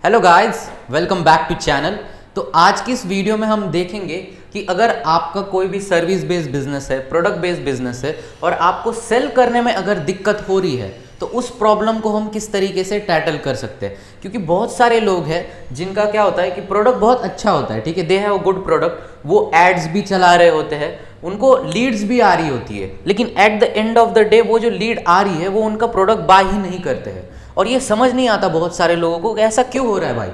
Hello guys, welcome back to channel. तो आज की इस वीडियो में हम देखेंगे कि अगर आपका कोई भी सर्विस बेस्ड बिजनेस है, प्रोडक्ट बेस्ड बिजनेस है और आपको सेल करने में अगर दिक्कत हो रही है तो उस प्रॉब्लम को हम किस तरीके से टैकल कर सकते हैं। क्योंकि बहुत सारे लोग हैं जिनका क्या होता है कि प्रोडक्ट बहुत अच्छा होता है, ठीक है, they have a good product, वो एड्स भी चला रहे होते हैं, उनको लीड्स भी आ रही होती है, लेकिन at the end of the day वो जो लीड आ रही है वो उनका प्रोडक्ट बाय ही नहीं करते हैं। और ये समझ नहीं आता बहुत सारे लोगों को कि ऐसा क्यों हो रहा है भाई।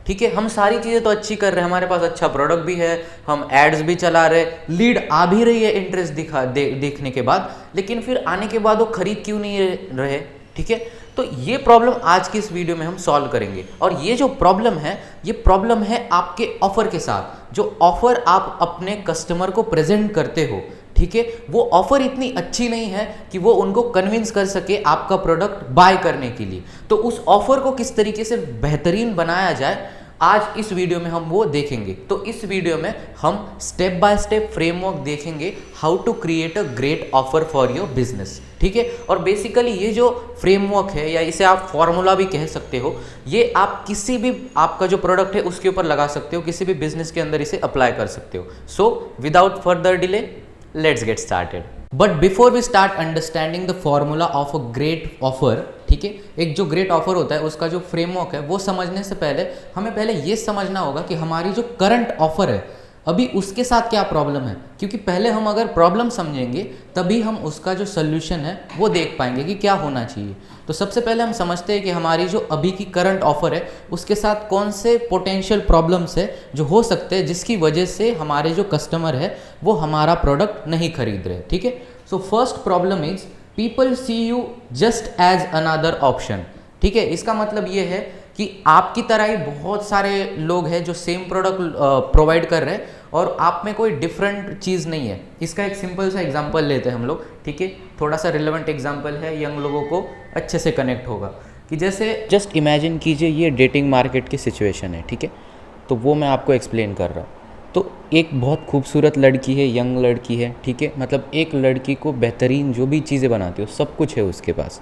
ठीक है, हम सारी चीज़ें तो अच्छी कर रहे हैं, हमारे पास अच्छा प्रोडक्ट भी है, हम एड्स भी चला रहे, लीड आ भी रही है इंटरेस्ट देखने के बाद, लेकिन फिर आने के बाद वो खरीद क्यों नहीं रहे। ठीक है, तो ये प्रॉब्लम आज की इस वीडियो में हम सॉल्व करेंगे। और ये जो प्रॉब्लम है, ये प्रॉब्लम है आपके ऑफर के साथ। जो ऑफर आप अपने कस्टमर को प्रेजेंट करते हो, ठीक है, वो ऑफर इतनी अच्छी नहीं है कि वो उनको कन्विंस कर सके आपका प्रोडक्ट बाय करने के लिए। तो उस ऑफर को किस तरीके से बेहतरीन बनाया जाए, आज इस वीडियो में हम वो देखेंगे। तो इस वीडियो में हम स्टेप बाय स्टेप फ्रेमवर्क देखेंगे, how to create a great offer for your business. ठीक है, और बेसिकली ये जो फ्रेमवर्क है, या इसे आप फॉर्मूला भी कह सकते हो, ये आप किसी भी आपका जो प्रोडक्ट है उसके ऊपर लगा सकते हो, किसी भी बिजनेस के अंदर इसे अप्लाई कर सकते हो। So without further delay, let's get started. But before we start understanding the formula of a great offer, ठीक है, एक जो ग्रेट ऑफर होता है उसका जो फ्रेमवर्क है वो समझने से पहले हमें पहले ये समझना होगा कि हमारी जो करंट ऑफर है अभी उसके साथ क्या प्रॉब्लम है। क्योंकि पहले हम अगर प्रॉब्लम समझेंगे तभी हम उसका जो सोल्यूशन है वो देख पाएंगे कि क्या होना चाहिए। तो सबसे पहले हम समझते हैं कि हमारी जो अभी की करंट ऑफर है उसके साथ कौन से पोटेंशियल प्रॉब्लम्स है जो हो सकते हैं, जिसकी वजह से हमारे जो कस्टमर है वो हमारा प्रोडक्ट नहीं खरीद रहे। ठीक है, so first problem is people see you just as another option. ठीक है, इसका मतलब ये है कि आपकी तरह ही बहुत सारे लोग हैं जो सेम प्रोडक्ट प्रोवाइड कर रहे हैं और आप में कोई डिफरेंट चीज़ नहीं है। इसका एक सिंपल सा एग्जांपल लेते हैं हम लोग। ठीक है, थोड़ा सा रिलेवेंट एग्जांपल है, यंग लोगों को अच्छे से कनेक्ट होगा। कि जैसे जस्ट इमेजिन कीजिए ये डेटिंग मार्केट की सिचुएशन है। ठीक है, तो वो मैं आपको एक्सप्लेन कर रहा हूँ। तो एक बहुत खूबसूरत लड़की है, यंग लड़की है, ठीक है, मतलब एक लड़की को बेहतरीन जो भी चीज़ें बनाती हो सब कुछ है उसके पास।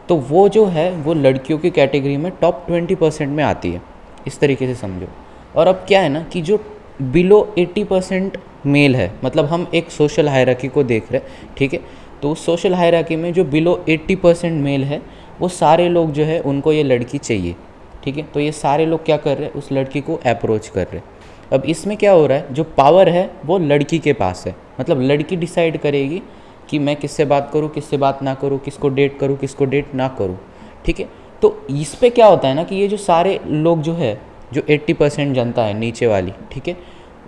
तो वो जो है वो लड़कियों की कैटेगरी में टॉप 20% में आती है, इस तरीके से समझो। और अब क्या है ना कि जो बिलो 80% मेल है, मतलब हम एक सोशल हायरार्की को देख रहे हैं। ठीक है, तो उस सोशल हायरार्की में जो बिलो 80% मेल है वो सारे लोग जो है उनको ये लड़की चाहिए। ठीक है, तो ये सारे लोग क्या कर रहे हैं, उस लड़की को अप्रोच कर रहे हैं। अब इसमें क्या हो रहा है, जो पावर है वो लड़की के पास है, मतलब लड़की डिसाइड करेगी कि मैं किससे बात करूँ, किससे बात ना करूँ, किसको डेट करूँ, किसको डेट ना करूँ। ठीक है, तो इस पे क्या होता है ना कि ये जो सारे लोग जो है, जो 80% जनता है नीचे वाली, ठीक है,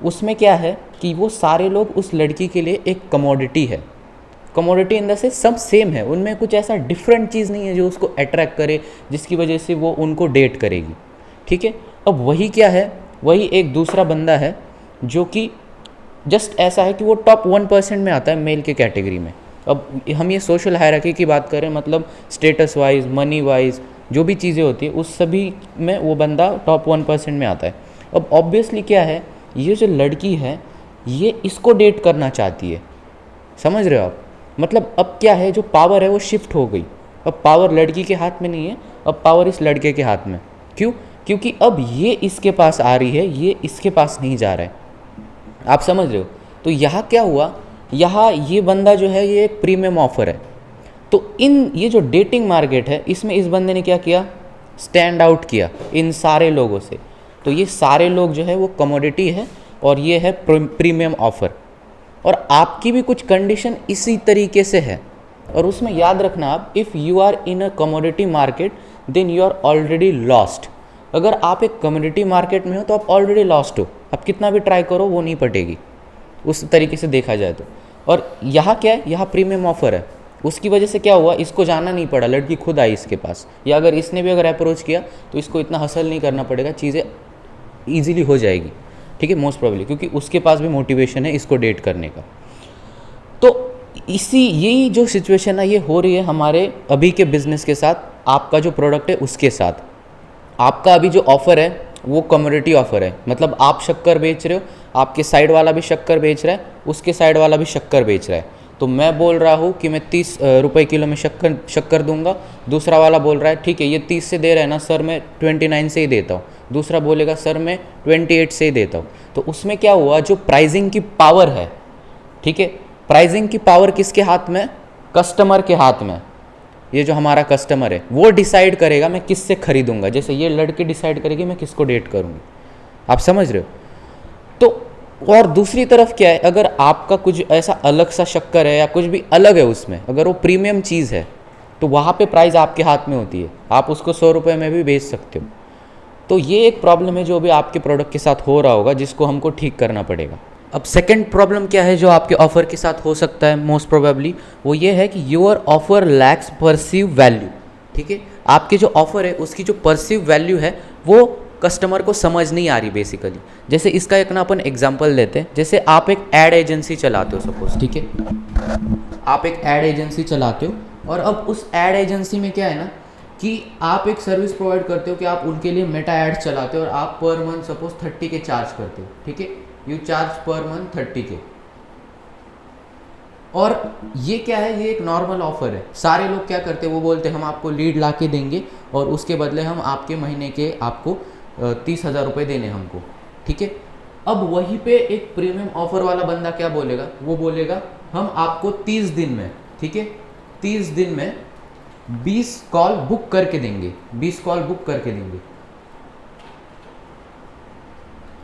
उसमें क्या है कि वो सारे लोग उस लड़की के लिए एक कमोडिटी है। कमोडिटी इन द सेंस सब सेम है, उनमें कुछ ऐसा डिफरेंट चीज़ नहीं है जो उसको अट्रैक्ट करे, जिसकी वजह से वो उनको डेट करेगी। ठीक है, अब वही क्या है, वही एक दूसरा बंदा है जो कि जस्ट ऐसा है कि वो टॉप 1% में आता है मेल के कैटेगरी में। अब हम ये सोशल हायरार्की की बात करें, मतलब स्टेटस वाइज, मनी वाइज जो भी चीज़ें होती है उस सभी में वो बंदा टॉप 1% में आता है। अब ऑब्वियसली क्या है, ये जो लड़की है ये इसको डेट करना चाहती है, समझ रहे हो आप। मतलब अब क्या है, जो पावर है वो शिफ्ट हो गई। अब पावर लड़की के हाथ में नहीं है, अब पावर इस लड़के के हाथ में। क्यों? क्योंकि अब ये इसके पास आ रही है, ये इसके पास नहीं जा रहा है। आप समझ रहे हो। तो यहाँ क्या हुआ, यहाँ ये बंदा जो है ये प्रीमियम ऑफर है। तो ये जो डेटिंग मार्केट है इसमें इस बंदे ने क्या किया, स्टैंड आउट किया इन सारे लोगों से। तो ये सारे लोग जो है वो कमोडिटी है और ये है प्रीमियम ऑफर। और आपकी भी कुछ कंडीशन इसी तरीके से है। और उसमें याद रखना आप, if you are in a commodity market then you are already lost. अगर आप एक कम्युनिटी मार्केट में हो तो आप ऑलरेडी लॉस्ट हो, आप कितना भी ट्राई करो वो नहीं पटेगी उस तरीके से देखा जाए तो। और यहाँ क्या है, यहाँ प्रीमियम ऑफर है, उसकी वजह से क्या हुआ, इसको जाना नहीं पड़ा, लड़की खुद आई इसके पास। या अगर इसने भी अगर अप्रोच किया तो इसको इतना हसल नहीं करना पड़ेगा, चीज़ें ईजिली हो जाएगी। ठीक है, मोस्ट प्रॉब्ली, क्योंकि उसके पास भी मोटिवेशन है इसको डेट करने का। तो यही जो सिचुएशन है ये हो रही है हमारे अभी के बिजनेस के साथ, आपका जो प्रोडक्ट है उसके साथ। आपका अभी जो ऑफ़र है वो कमोडिटी ऑफ़र है, मतलब आप शक्कर बेच रहे हो, आपके साइड वाला भी शक्कर बेच रहा है, उसके साइड वाला भी शक्कर बेच रहा है। तो मैं बोल रहा हूँ कि मैं 30 रुपये किलो में शक्कर दूंगा, दूसरा वाला बोल रहा है ठीक है ये 30 से दे रहा है ना सर, मैं 29 से ही देता हूँ, दूसरा बोलेगा सर मैं 28 से ही देता हूँ। तो उसमें क्या हुआ, जो प्राइसिंग की पावर है, ठीक है, प्राइसिंग की पावर किसके हाथ में, कस्टमर के हाथ में। ये जो हमारा कस्टमर है वो डिसाइड करेगा मैं किससे खरीदूंगा, जैसे ये लड़की डिसाइड करेगी मैं किसको डेट करूँगी, आप समझ रहे हो। तो और दूसरी तरफ क्या है, अगर आपका कुछ ऐसा अलग सा शक्कर है या कुछ भी अलग है उसमें, अगर वो प्रीमियम चीज़ है तो वहाँ पे प्राइस आपके हाथ में होती है, आप उसको 100 रुपये में भी बेच सकते हो। तो ये एक प्रॉब्लम है जो भी आपके प्रोडक्ट के साथ हो रहा होगा, जिसको हमको ठीक करना पड़ेगा। अब सेकंड प्रॉब्लम क्या है जो आपके ऑफ़र के साथ हो सकता है मोस्ट प्रोबेबली, वो ये है कि your offer lakhs perceive value. ठीक है, आपके जो ऑफ़र है उसकी जो परसीव वैल्यू है वो कस्टमर को समझ नहीं आ रही बेसिकली। जैसे इसका एक ना अपन एग्जांपल लेते हैं, जैसे आप एक एड एजेंसी चलाते हो सपोज, ठीक है, आप एक एड एजेंसी चलाते हो और अब उस एड एजेंसी में क्या है ना कि आप एक सर्विस प्रोवाइड करते हो कि आप उनके लिए मेटा एड चलाते हो और आप पर मंथ सपोज 30 के चार्ज करते हो, ठीक है, यू चार्ज पर मंथ 30 के। और ये क्या है, ये एक नॉर्मल ऑफर है। सारे लोग क्या करते हैं, वो बोलते हैं हम आपको लीड ला के देंगे और उसके बदले हम आपके महीने के आपको 30,000 रुपये देने हमको, ठीक है। अब वहीं पे एक प्रीमियम ऑफर वाला बंदा क्या बोलेगा, वो बोलेगा हम आपको 30 दिन में, ठीक है, 30 दिन में 20 कॉल बुक करके देंगे, 20 कॉल बुक करके देंगे,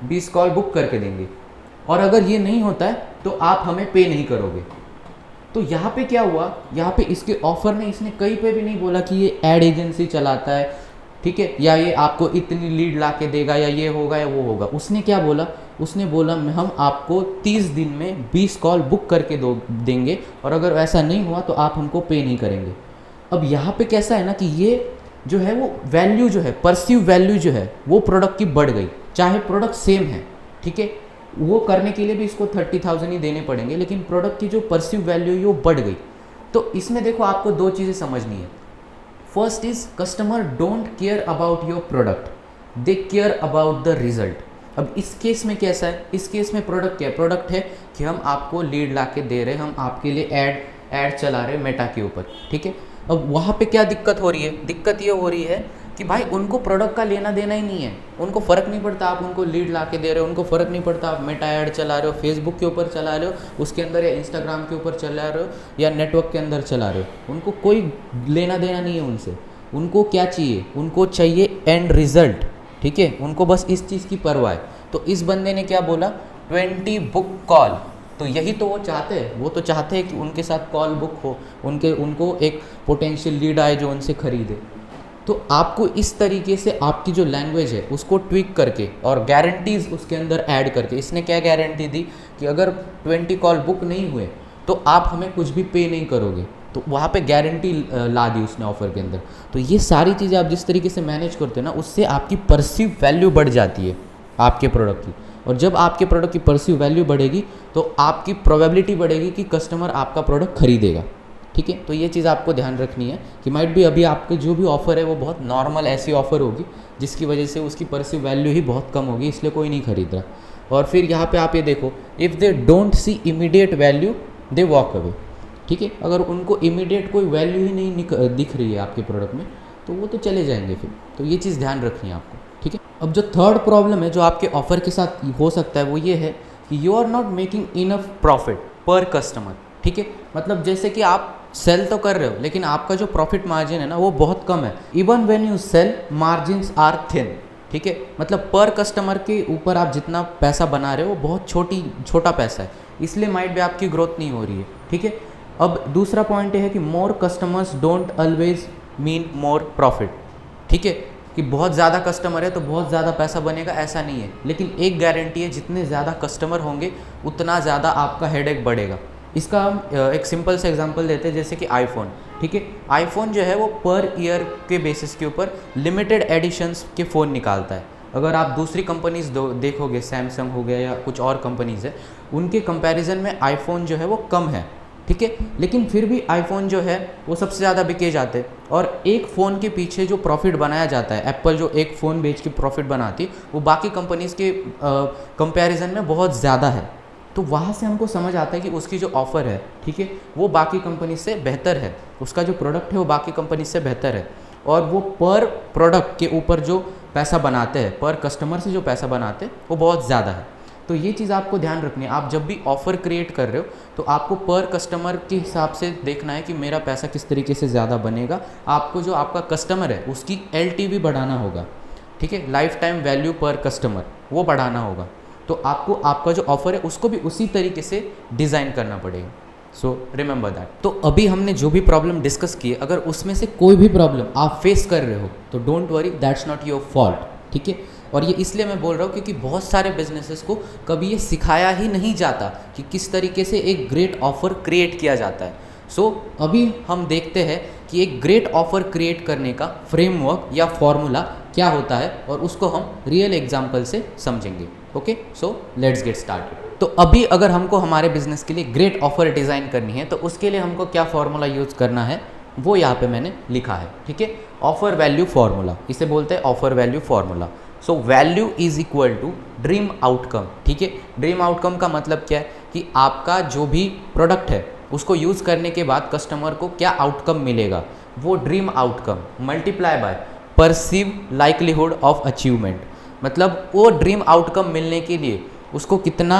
20 कॉल बुक करके देंगे, और अगर ये नहीं होता है तो आप हमें पे नहीं करोगे। तो यहाँ पे क्या हुआ, यहाँ पे इसके ऑफर ने, इसने कहीं पे भी नहीं बोला कि ये एड एजेंसी चलाता है, ठीक है, या ये आपको इतनी लीड ला के देगा, या ये होगा या वो होगा। उसने क्या बोला, उसने बोला हम आपको 30 दिन में 20 कॉल बुक करके देंगे और अगर ऐसा नहीं हुआ तो आप हमको पे नहीं करेंगे। अब यहाँ पे कैसा है ना कि ये जो है वो वैल्यू जो है, परसीव वैल्यू जो है वो प्रोडक्ट की बढ़ गई, चाहे प्रोडक्ट सेम है, ठीक है, वो करने के लिए भी इसको 30,000 ही देने पड़ेंगे, लेकिन प्रोडक्ट की जो परसीव वैल्यू है वो बढ़ गई। तो इसमें देखो आपको दो चीज़ें समझनी है। First is customer don't care about your product, they care about the result. अब इस केस में कैसा है, इस केस में प्रोडक्ट क्या है, प्रोडक्ट है कि हम आपको लीड ला के दे रहे हैं, हम आपके लिए ऐड चला रहे हैं मेटा के ऊपर, ठीक है। अब वहाँ पे क्या दिक्कत हो रही है, दिक्कत ये हो रही है कि भाई उनको प्रोडक्ट का लेना देना ही नहीं है, उनको फ़र्क नहीं पड़ता आप उनको लीड ला के दे रहे हो, उनको फ़र्क नहीं पड़ता आप मेटा ऐड चला रहे हो, फेसबुक के ऊपर चला रहे हो उसके अंदर, या इंस्टाग्राम के ऊपर चला रहे हो, या नेटवर्क के अंदर चला रहे हो, उनको कोई लेना देना नहीं है उनसे। उनको क्या चाहिए, उनको चाहिए एंड रिजल्ट, ठीक है, उनको बस इस चीज़ की परवाह है। तो इस बंदे ने क्या बोला, 20 बुक कॉल, तो यही तो वो चाहते हैं, वो तो चाहते हैं कि उनके साथ कॉल बुक हो, उनको एक पोटेंशियल लीड आए जो उनसे खरीदे। तो आपको इस तरीके से आपकी जो लैंग्वेज है उसको ट्विक करके और गारंटीज़ उसके अंदर ऐड करके, इसने क्या गारंटी दी कि अगर 20 कॉल बुक नहीं हुए तो आप हमें कुछ भी पे नहीं करोगे, तो वहाँ पे गारंटी ला दी उसने ऑफ़र के अंदर। तो ये सारी चीज़ें आप जिस तरीके से मैनेज करते हो ना, उससे आपकी परसीव वैल्यू बढ़ जाती है आपके प्रोडक्ट की, और जब आपके प्रोडक्ट की परसीव वैल्यू बढ़ेगी तो आपकी प्रोबेबिलिटी बढ़ेगी कि कस्टमर आपका प्रोडक्ट खरीदेगा, ठीक है। तो ये चीज़ आपको ध्यान रखनी है कि माइट भी अभी आपके जो भी ऑफ़र है वो बहुत नॉर्मल ऐसी ऑफ़र होगी जिसकी वजह से उसकी परसीव वैल्यू ही बहुत कम होगी, इसलिए कोई नहीं खरीद रहा। और फिर यहाँ पे आप ये देखो, if they don't see immediate value they walk away, ठीक है, अगर उनको इमीडिएट कोई वैल्यू ही नहीं दिख रही है आपके प्रोडक्ट में तो वो तो चले जाएंगे फिर। तो ये चीज़ ध्यान रखनी है आपको, ठीक है। अब जो थर्ड प्रॉब्लम है जो आपके ऑफ़र के साथ हो सकता है वो ये है कि you are not making enough profit per customer, ठीक है। मतलब जैसे कि आप सेल तो कर रहे हो लेकिन आपका जो प्रॉफिट मार्जिन है ना वो बहुत कम है। Even when you sell margins are thin, ठीक है, मतलब पर कस्टमर के ऊपर आप जितना पैसा बना रहे हो वो बहुत छोटा पैसा है, इसलिए माइट भी आपकी ग्रोथ नहीं हो रही है, ठीक है। अब दूसरा पॉइंट ये है कि more customers don't always mean more profit, ठीक है, कि बहुत ज़्यादा कस्टमर है तो बहुत ज़्यादा पैसा बनेगा, ऐसा नहीं है। लेकिन एक गारंटी है, जितने ज़्यादा कस्टमर होंगे उतना ज़्यादा आपका हेडेक बढ़ेगा। इसका हम एक सिंपल से एग्जांपल देते हैं, जैसे कि आईफोन, ठीक है, आईफोन जो है वो पर ईयर के बेसिस के ऊपर लिमिटेड एडिशंस के फ़ोन निकालता है। अगर आप दूसरी कंपनीज देखोगे, सैमसंग हो गया या कुछ और कंपनीज है, उनके कंपैरिजन में आईफोन जो है वो कम है, ठीक है, लेकिन फिर भी आईफोन जो है वो सबसे ज़्यादा बिके जाते हैं। और एक फ़ोन के पीछे जो प्रॉफिट बनाया जाता है, एप्पल जो एक फ़ोन बेच के प्रॉफिट बनाती है वो बाकी कंपनीज़ के कंपैरिजन में बहुत ज़्यादा है। तो वहाँ से हमको समझ आता है कि उसकी जो ऑफ़र है, ठीक है, वो बाकी कंपनी से बेहतर है, उसका जो प्रोडक्ट है वो बाकी कंपनी से बेहतर है, और वो पर प्रोडक्ट के ऊपर जो पैसा बनाते हैं, पर कस्टमर से जो पैसा बनाते हैं वो बहुत ज़्यादा है। तो ये चीज़ आपको ध्यान रखनी है। आप जब भी ऑफ़र क्रिएट कर रहे हो तो आपको पर कस्टमर के हिसाब से देखना है कि मेरा पैसा किस तरीके से ज़्यादा बनेगा। आपको जो आपका कस्टमर है उसकी LTV बढ़ाना होगा, ठीक है, लाइफ टाइम वैल्यू पर कस्टमर, वो बढ़ाना होगा। तो आपको आपका जो ऑफ़र है उसको भी उसी तरीके से डिज़ाइन करना पड़ेगा। So remember that. तो अभी हमने जो भी प्रॉब्लम डिस्कस की है, अगर उसमें से कोई भी प्रॉब्लम आप फेस कर रहे हो तो don't worry, that's not your fault, ठीक है। और ये इसलिए मैं बोल रहा हूँ क्योंकि बहुत सारे बिजनेसेस को कभी ये सिखाया ही नहीं जाता कि किस तरीके से एक ग्रेट ऑफ़र क्रिएट किया जाता है। सो अभी हम देखते हैं कि एक ग्रेट ऑफ़र क्रिएट करने का फ्रेमवर्क या फॉर्मूला क्या होता है, और उसको हम रियल एग्जाम्पल से समझेंगे। Okay, so let's get started. तो अभी अगर हमको हमारे बिजनेस के लिए ग्रेट ऑफ़र डिज़ाइन करनी है तो उसके लिए हमको क्या फॉर्मूला यूज़ करना है वो यहाँ पे मैंने लिखा है, ठीक है। ऑफ़र वैल्यू फॉर्मूला, इसे बोलते हैं offer value formula. So value is equal to dream outcome, ठीक है। ड्रीम आउटकम का मतलब क्या है कि आपका जो भी प्रोडक्ट है उसको यूज़ करने के बाद कस्टमर को क्या आउटकम मिलेगा, वो dream outcome multiply by perceive likelihood of achievement. मतलब वो ड्रीम आउटकम मिलने के लिए उसको कितना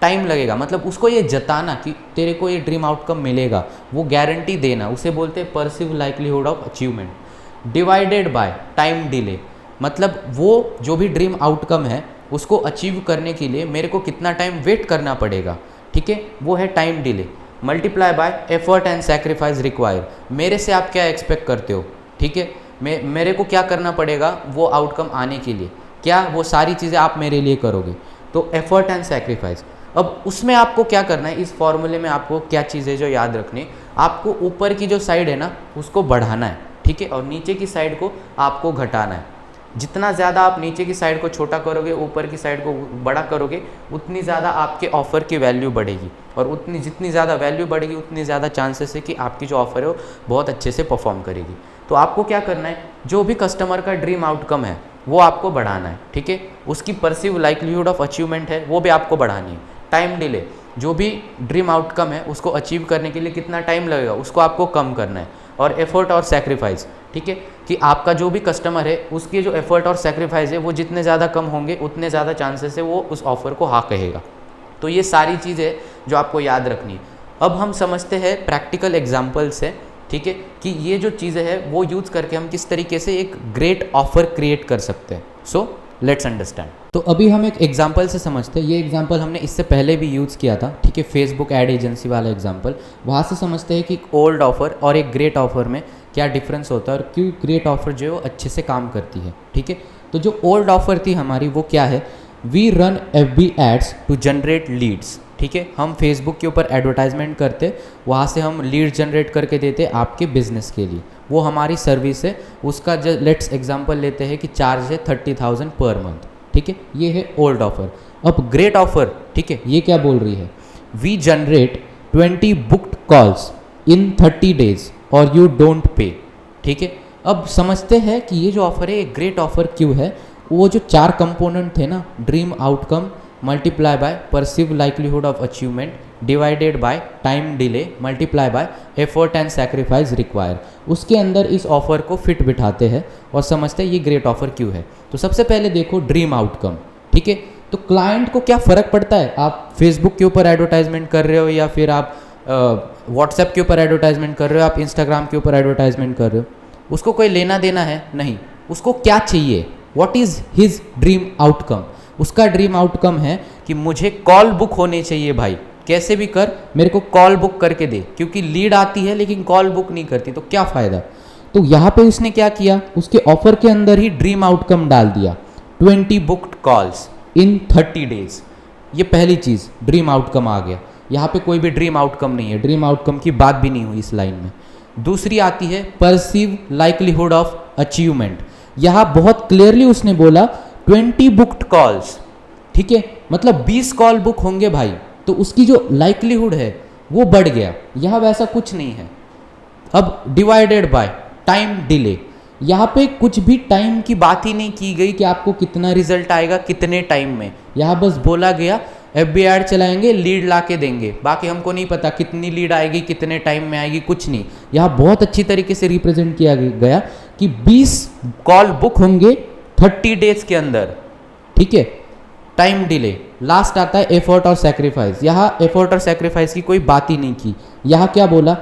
टाइम लगेगा, मतलब उसको ये जताना कि तेरे को ये ड्रीम आउटकम मिलेगा, वो गारंटी देना, उसे बोलते हैं perceive likelihood of achievement divided by time delay. मतलब वो जो भी ड्रीम आउटकम है उसको अचीव करने के लिए मेरे को कितना टाइम वेट करना पड़ेगा, ठीक है, वो है time delay, multiply by effort and sacrifice require. मेरे से आप क्या एक्सपेक्ट करते हो, ठीक है, मेरे को क्या करना पड़ेगा वो आउटकम आने के लिए, क्या वो सारी चीज़ें आप मेरे लिए करोगे, तो एफर्ट एंड सेक्रीफाइस। अब उसमें आपको क्या करना है, इस फॉर्मूले में आपको क्या चीज़ें जो याद रखनी, आपको ऊपर की जो साइड है ना उसको बढ़ाना है, ठीक है, और नीचे की साइड को आपको घटाना है। जितना ज़्यादा आप नीचे की साइड को छोटा करोगे, ऊपर की साइड को बड़ा करोगे, उतनी ज़्यादा आपके ऑफ़र की वैल्यू बढ़ेगी, और जितनी ज़्यादा वैल्यू बढ़ेगी उतनी ज़्यादा चांसेस है कि आपकी जो ऑफ़र है वो बहुत अच्छे से परफॉर्म करेगी। तो आपको क्या करना है, जो भी कस्टमर का ड्रीम आउटकम है वो आपको बढ़ाना है, ठीक है। उसकी परसीव लाइक्लीहुड ऑफ अचीवमेंट है वो भी आपको बढ़ानी है। टाइम डिले, जो भी ड्रीम आउटकम है उसको अचीव करने के लिए कितना टाइम लगेगा उसको आपको कम करना है। और एफर्ट और सेक्रीफाइस, ठीक है, कि आपका जो भी कस्टमर है उसके जो एफर्ट और सेक्रीफाइस है वो जितने ज़्यादा कम होंगे उतने ज़्यादा चांसेस है वो उस ऑफ़र को हाँ कहेगा। तो ये सारी चीज़ें जो आपको याद रखनी है। अब हम समझते हैं प्रैक्टिकल एग्जाम्पल से, ठीक है, कि ये जो चीज़ें हैं वो यूज़ करके हम किस तरीके से एक ग्रेट ऑफ़र क्रिएट कर सकते हैं। So let's understand. तो अभी हम एक एग्जांपल से समझते हैं। ये एग्जांपल हमने इससे पहले भी यूज़ किया था, ठीक है, फेसबुक एड एजेंसी वाला एग्जांपल। वहाँ से समझते हैं कि एक ओल्ड ऑफ़र और एक ग्रेट ऑफ़र में क्या डिफरेंस होता है और क्यों ग्रेट ऑफ़र जो है वो अच्छे से काम करती है, ठीक है। तो जो ओल्ड ऑफ़र थी हमारी वो क्या है, we run FB ads to generate leads, ठीक है। हम फेसबुक के ऊपर एडवर्टाइजमेंट करते, वहाँ से हम लीड जनरेट करके देते आपके बिजनेस के लिए, वो हमारी सर्विस है। उसका जो लेट्स एग्जांपल लेते हैं कि चार्ज है 30,000 पर मंथ, ठीक है। ये है ओल्ड ऑफ़र। अब ग्रेट ऑफ़र, ठीक है, ये क्या बोल रही है, we generate 20 booked calls in 30 days और यू डोंट पे, ठीक है। अब समझते हैं कि ये जो ऑफ़र है ये ग्रेट ऑफ़र क्यों है। वो जो 4 कंपोनेंट थे ना, dream outcome multiply by perceive likelihood of achievement divided by time delay multiply by effort and sacrifice require, उसके अंदर इस ऑफ़र को फिट बिठाते हैं और समझते हैं ये ग्रेट ऑफ़र क्यों है। तो सबसे पहले देखो ड्रीम आउटकम, ठीक है। तो क्लाइंट को क्या फ़र्क पड़ता है, आप फेसबुक के ऊपर एडवर्टाइजमेंट कर रहे हो या फिर आप व्हाट्सएप के ऊपर एडवर्टाइजमेंट कर रहे हो, आप इंस्टाग्राम के ऊपर एडवर्टाइजमेंट कर रहे हो, उसको कोई लेना देना है नहीं। उसको क्या चाहिए, what is his dream outcome. उसका ड्रीम आउटकम है कि मुझे कॉल बुक होने चाहिए भाई, कैसे भी कर मेरे को कॉल बुक करके दे, क्योंकि लीड आती है लेकिन कॉल बुक नहीं करती तो क्या फ़ायदा। तो यहाँ पे उसने क्या किया, उसके ऑफर के अंदर ही ड्रीम आउटकम डाल दिया, 20 बुक्ड कॉल्स इन 30 डेज। ये पहली चीज़, ड्रीम आउटकम आ गया। यहाँ पे कोई भी ड्रीम आउटकम नहीं है, ड्रीम आउटकम की बात भी नहीं हुई इस लाइन में। दूसरी आती है परसीव लाइक्लीहुड ऑफ अचीवमेंट। यहाँ बहुत क्लियरली उसने बोला 20 बुक्ड कॉल्स, ठीक है, मतलब 20 कॉल बुक होंगे भाई, तो उसकी जो लाइक्लीहुड है वो बढ़ गया। यहाँ वैसा कुछ नहीं है। अब डिवाइडेड बाय टाइम डिले, यहाँ पे कुछ भी टाइम की बात ही नहीं की गई कि आपको कितना रिजल्ट आएगा कितने टाइम में। यहाँ बस बोला गया FB ऐड चलाएंगे, लीड ला के देंगे, बाकी हमको नहीं पता कितनी लीड आएगी, कितने टाइम में आएगी, कुछ नहीं। यहाँ बहुत अच्छी तरीके से रिप्रेजेंट किया गया कि 20 कॉल बुक होंगे 30 डेज के अंदर, ठीक है। टाइम डिले, लास्ट आता है एफर्ट और सेक्रीफाइस। यहाँ एफर्ट और सेक्रीफाइस की कोई बात ही नहीं की। यहाँ क्या बोला,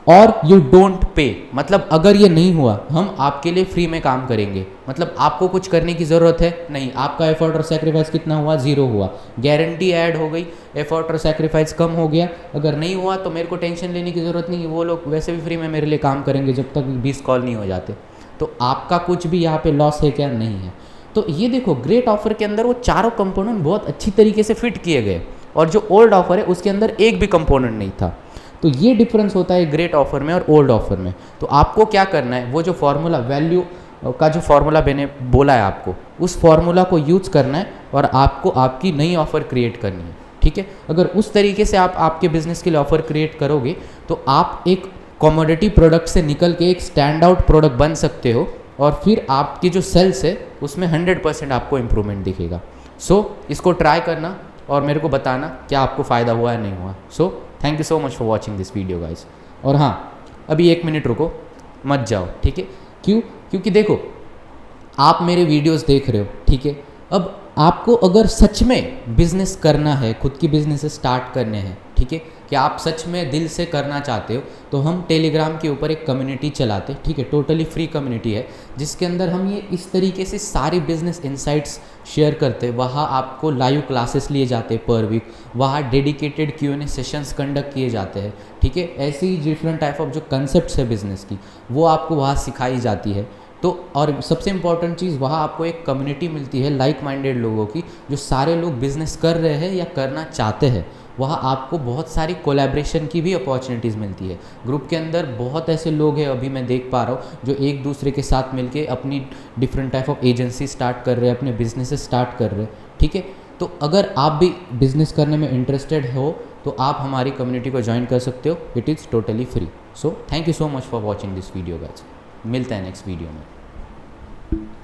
और यू डोंट पे, मतलब अगर ये नहीं हुआ हम आपके लिए फ्री में काम करेंगे, मतलब आपको कुछ करने की ज़रूरत है नहीं। आपका एफर्ट और सेक्रीफाइस कितना हुआ, 0 हुआ, गारंटी ऐड हो गई, एफर्ट और सेक्रीफाइस कम हो गया। अगर नहीं हुआ तो मेरे को टेंशन लेने की ज़रूरत नहीं, वो लोग वैसे भी फ्री में मेरे लिए काम करेंगे जब तक 20 कॉल नहीं हो जाते। तो आपका कुछ भी यहाँ पे लॉस है क्या, नहीं है। तो ये देखो ग्रेट ऑफर के अंदर वो चारों कंपोनेंट बहुत अच्छी तरीके से फिट किए गए, और जो ओल्ड ऑफर है उसके अंदर एक भी कंपोनेंट नहीं था। तो ये डिफरेंस होता है ग्रेट ऑफर में और ओल्ड ऑफर में। तो आपको क्या करना है, वो जो फॉर्मूला वैल्यू का जो फॉर्मूला मैंने बोला है आपको, उस फॉर्मूला को यूज़ करना है और आपको आपकी नई ऑफ़र क्रिएट करनी है, ठीक है। अगर उस तरीके से आप आपके बिजनेस के लिए ऑफ़र क्रिएट करोगे तो आप एक कमोडिटी प्रोडक्ट से निकल के एक स्टैंड आउट प्रोडक्ट बन सकते हो, और फिर आपकी जो सेल्स है उसमें 100% आपको इम्प्रूवमेंट दिखेगा। सो इसको ट्राई करना और मेरे को बताना क्या आपको फ़ायदा हुआ या नहीं हुआ। So thank you so much for watching this video guys. और हाँ, अभी 1 मिनट रुको, मत जाओ, ठीक है। क्योंकि देखो आप मेरे वीडियोस देख रहे हो, ठीक है। अब आपको अगर सच में बिजनेस करना है, खुद की बिजनेस स्टार्ट करने हैं, ठीक है, कि आप सच में दिल से करना चाहते हो, तो हम टेलीग्राम के ऊपर एक कम्युनिटी चलाते, ठीक है। टोटली फ्री कम्युनिटी है, जिसके अंदर हम ये इस तरीके से सारी बिजनेस इनसाइट्स शेयर करते। वहाँ आपको लाइव क्लासेस लिए जाते पर वीक, वहाँ डेडिकेटेड Q&A सेशंस कंडक्ट किए जाते हैं, ठीक है। ऐसे ही डिफरेंट टाइप ऑफ जो कंसेप्ट्स है बिजनेस की, वो आपको वहाँ सिखाई जाती है। तो और सबसे इम्पॉर्टेंट चीज़, वहाँ आपको एक कम्युनिटी मिलती है लाइक माइंडेड लोगों की, जो सारे लोग बिजनेस कर रहे हैं या करना चाहते हैं। वहाँ आपको बहुत सारी कोलैबोरेशन की भी अपॉर्चुनिटीज़ मिलती है। ग्रुप के अंदर बहुत ऐसे लोग हैं, अभी मैं देख पा रहा हूँ, जो एक दूसरे के साथ मिलके अपनी different type of agency start कर रहे हैं, अपने बिजनेस स्टार्ट कर रहे हैं, ठीक है। तो अगर आप भी बिजनेस करने में इंटरेस्टेड हो तो आप हमारी कम्युनिटी को ज्वाइन कर सकते हो। It is totally free. So thank you so much for watching this video guys. मिलते हैं नेक्स्ट वीडियो में।